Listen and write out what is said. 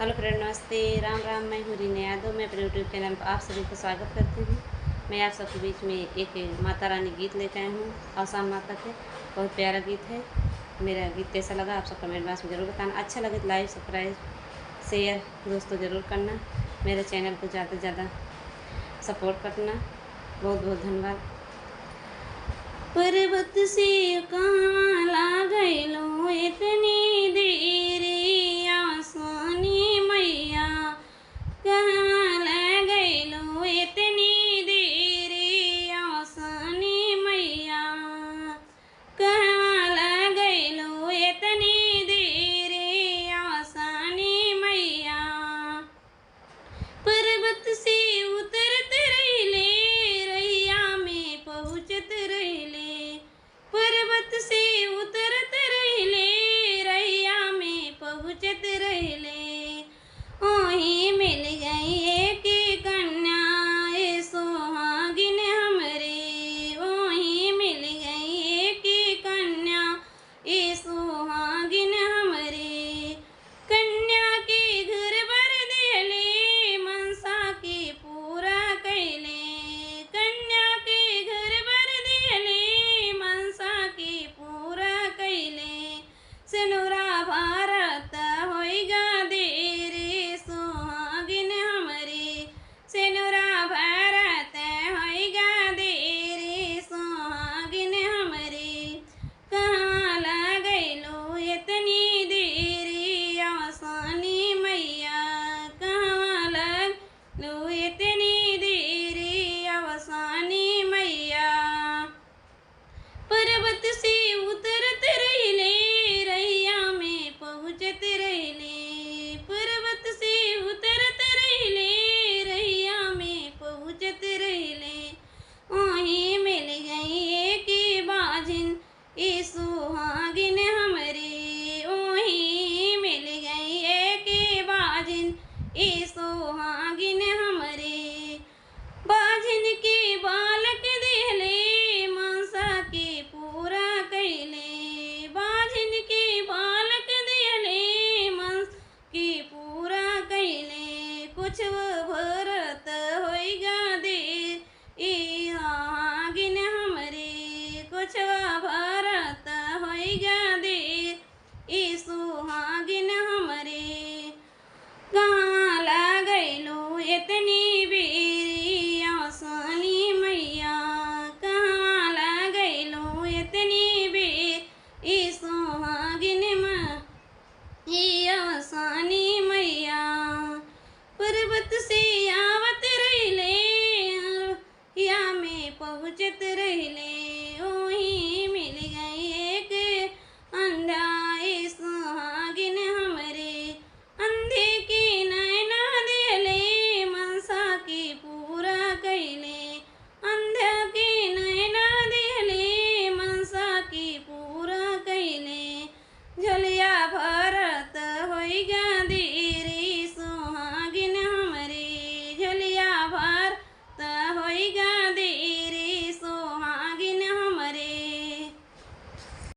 Hello friend, नमस्ते, राम राम। मैं हूँ रीना यादव। मैं अपने यूट्यूब चैनल पर आप सभी को स्वागत करती हूँ। मैं आप सबके बीच में एक माता रानी गीत लेकर आई हूँ। आसाम माता के बहुत प्यारा गीत है। मेरा गीत कैसा लगा आप सब कमेंट बॉक्स में ज़रूर बताना। अच्छा लगे तो लाइक, सब्सक्राइब, शेयर दोस्तों ज़रूर करना। मेरे चैनल को ज़्यादा से ज़्यादा सपोर्ट करना। बहुत बहुत धन्यवाद। पर्वत से कहाँ ला गइलो इतनी देर